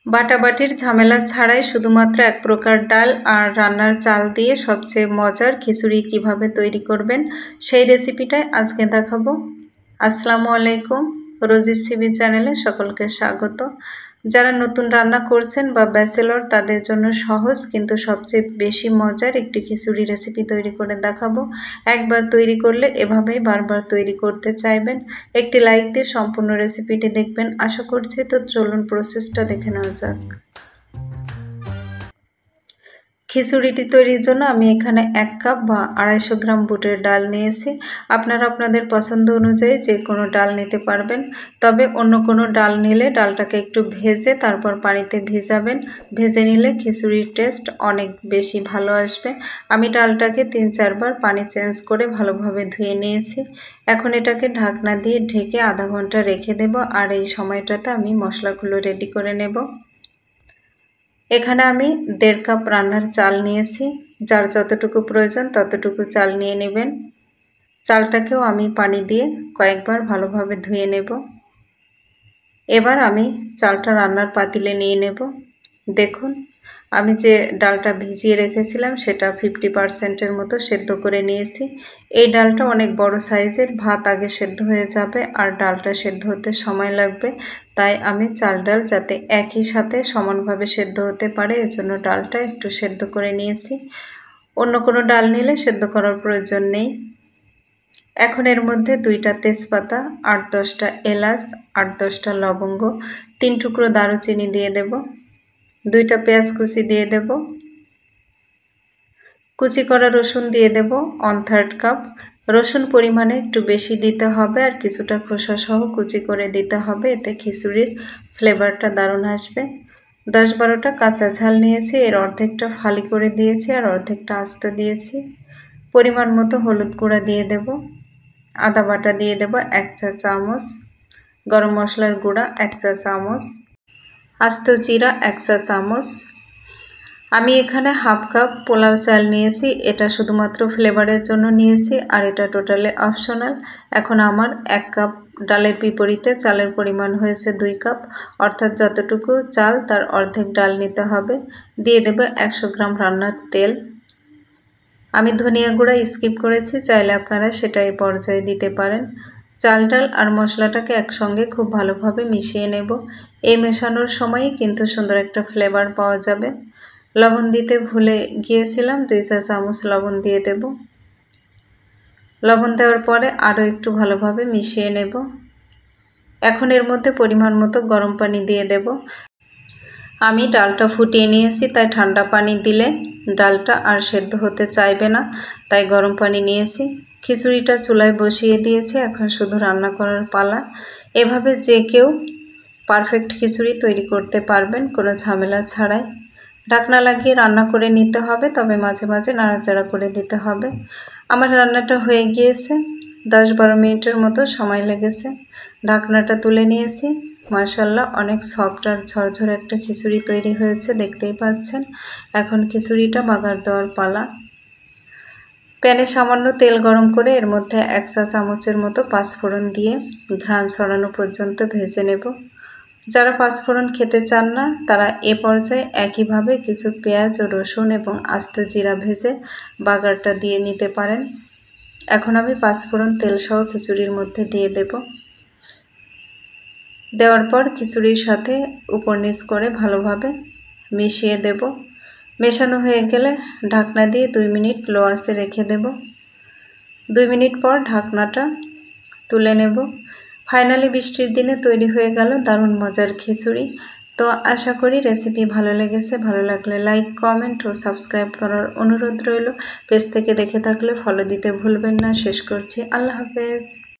বাটাবাটির ঝামেলা ছাড়াই শুধুমাত্র এক প্রকার ডাল আর রান্নার চাল দিয়ে সবচেয়ে মজার খিচুড়ি কিভাবে তৈরি করবেন সেই রেসিপিটাই আজকে দেখাবো। আসসালামু আলাইকুম, রোজি সিবি চ্যানেলে সকলকে স্বাগত। যারা নতুন রান্না করছেন বা ব্যাচেলর তাদের জন্য সহজ কিন্তু সবচেয়ে বেশি মজার একটি খিচুড়ি রেসিপি তৈরি করে দেখাবো। একবার তৈরি করলে এভাবেই বারবার তৈরি করতে চাইবেন। একটি লাইক দিয়ে সম্পূর্ণ রেসিপিটি দেখবেন আশা করছি। তো চলুন প্রসেসটা দেখে নেওয়া যাক। খিচুড়িটি তৈরির জন্য আমি এখানে 1 কাপ বা 250 গ্রাম বুটের ডাল নিয়েছি। আপনারা আপনাদের পছন্দ অনুযায়ী যে কোনো ডাল নিতে পারবেন, তবে অন্য কোনো ডাল নিলে ডালটাকে একটু ভেজে তারপর পানিতে ভিজাবেন। ভেজে নিলে খিচুড়ির টেস্ট অনেক বেশি ভালো আসবে। আমি ডালটাকে 3-4 বার পানি চেঞ্জ করে ভালোভাবে ধুয়ে নিয়েছি। এখন এটাকে ঢাকনা দিয়ে ঢেকে আধা ঘন্টা রেখে দেব, আর এই সময়টাতে আমি মশলাগুলো রেডি করে নেব। এখানে আমি 1.5 কাপ রান্নার চাল নিয়েছি। যার যতটুকু প্রয়োজন ততটুকু চাল নিয়ে নেবেন। চালটাকেও আমি পানি দিয়ে কয়েকবার ভালোভাবে ধুয়ে নেব। এবার আমি চালটা রান্নার পাতিলে নিয়ে নেব। দেখুন, আমি যে ডালটা ভিজিয়ে রেখেছিলাম সেটা 50% মতো সেদ্ধ করে নিয়েছি। এই ডালটা অনেক বড় সাইজের, ভাত আগে সেদ্ধ হয়ে যাবে আর ডালটা সেদ্ধ হতে সময় লাগবে। তাই আমি চাল ডাল যাতে একই সাথে সমানভাবে সেদ্ধ হতে পারে এজন্য ডালটা একটু সেদ্ধ করে নিয়েছি। অন্য কোনো ডাল নিলে সেদ্ধ করার প্রয়োজন নেই। এখন এর মধ্যে 2টা তেজপাতা, 8-10টা এলাচ, 8-10টা লবঙ্গ, 3 টুকরো দারুচিনি দিয়ে দেব। 2টা পেঁয়াজ কুচি দিয়ে দেব। কুচি করা রসুন দিয়ে দেব 1/3 কাপ। রসুন পরিমাণে একটু বেশি দিতে হবে আর কিছুটা খোসা সহ কুচি করে দিতে হবে, এতে খিচুড়ির ফ্লেভারটা দারুণ আসবে। 10-12টা কাঁচা ঝাল নিয়েছি, এর অর্ধেকটা ফালি করে দিয়েছি আর অর্ধেকটা আস্ত দিয়েছি। পরিমাণ মতো হলুদ গুঁড়া দিয়ে দেব। আদা বাটা দিয়ে দেব 1 চা চামচ। গরম মশলার গুঁড়া 1 চা চামচ। আস্ত জিরা 1 চা চামচ। আমি এখানে 1/2 কাপ পোলাও চাল নিয়েছি, এটা শুধুমাত্র ফ্লেভারের জন্য নিয়েছি আর এটা টোটালি অপশনাল। এখন আমার 1 কাপ ডালের বিপরীতে চালের পরিমাণ হয়েছে 2 কাপ, অর্থাৎ যতটুকু চাল তার অর্ধেক ডাল নিতে হবে। দিয়ে দেব 100 গ্রাম রান্নার তেল। আমি ধনিয়া গুঁড়া স্কিপ করেছি, চাইলে আপনারা সেটা এই পর্যায়ে দিতে পারেন। চাল ডাল আর মশলাটাকে একসঙ্গে খুব ভালোভাবে মিশিয়ে নেব। এই মেশানোর সময়ই কিন্তু সুন্দর একটা ফ্লেভার পাওয়া যাবে। লবণ দিতে ভুলে গিয়েছিলাম, 2 চা চামচ লবণ দিয়ে দেব। লবণ দেওয়ার পরে আরও একটু ভালোভাবে মিশিয়ে নেব। এখন এর মধ্যে পরিমাণ মতো গরম পানি দিয়ে দেব। আমি ডালটা ফুটিয়ে নিয়েছি, তাই ঠান্ডা পানি দিলে ডালটা আর সেদ্ধ হতে চাইবে না, তাই গরম পানি নিয়েছি। খিচুড়িটা চুলায় বসিয়ে দিয়েছি, এখন শুধু রান্না করার পালা। এভাবে যে কেউ পারফেক্ট খিচুড়ি তৈরি করতে পারবেন কোনো ঝামেলা ছাড়াই। ঢাকনা লাগিয়ে রান্না করে নিতে হবে, তবে মাঝে মাঝে নাড়াচাড়া করে দিতে হবে। আমার রান্নাটা হয়ে গিয়েছে, 10-12 মিনিটের মতো সময় লেগেছে। ঢাকনাটা তুলে নিয়েছি। মাশাআল্লাহ, অনেক সফট আর ঝরঝরে একটা খিচুড়ি তৈরি হয়েছে, দেখতেই পাচ্ছেন। এখন খিচুড়িটা বাগার দেওয়ার পালা। প্যানে সামান্য তেল গরম করে এর মধ্যে 1 চা চামচের মতো পাঁচফোড়ন দিয়ে ঘ্রাণ ছড়ানো পর্যন্ত ভেজে নেব। যারা পাঁচফোড়ন খেতে চান না তারা এ পর্যায়ে একইভাবে কিছু পেঁয়াজ ও রসুন এবং আস্ত জিরা ভেজে বাগারটা দিয়ে নিতে পারেন। এখন আমি পাঁচফোড়ন তেল সহ খিচুড়ির মধ্যে দিয়ে দেব। দেওয়ার পর খিচুড়ির সাথে উপর নিচ করে ভালোভাবে মিশিয়ে দেব। মেশানো হয়ে গেলে ঢাকনা দিয়ে 2 মিনিট লো আঁচে রেখে দেব। 2 মিনিট পর ঢাকনাটা তুলে নেব। ফাইনালি বৃষ্টির দিনে তৈরি হয়ে গেল দারুণ মজার খিচুড়ি। তো আশা করি রেসিপি ভালো লেগেছে। ভালো লাগলে লাইক, কমেন্ট ও সাবস্ক্রাইব করার অনুরোধ রইল। পেজ থেকে দেখে থাকলে ফলো দিতে ভুলবেন না। শেষ করছি, আল্লাহ হাফেজ।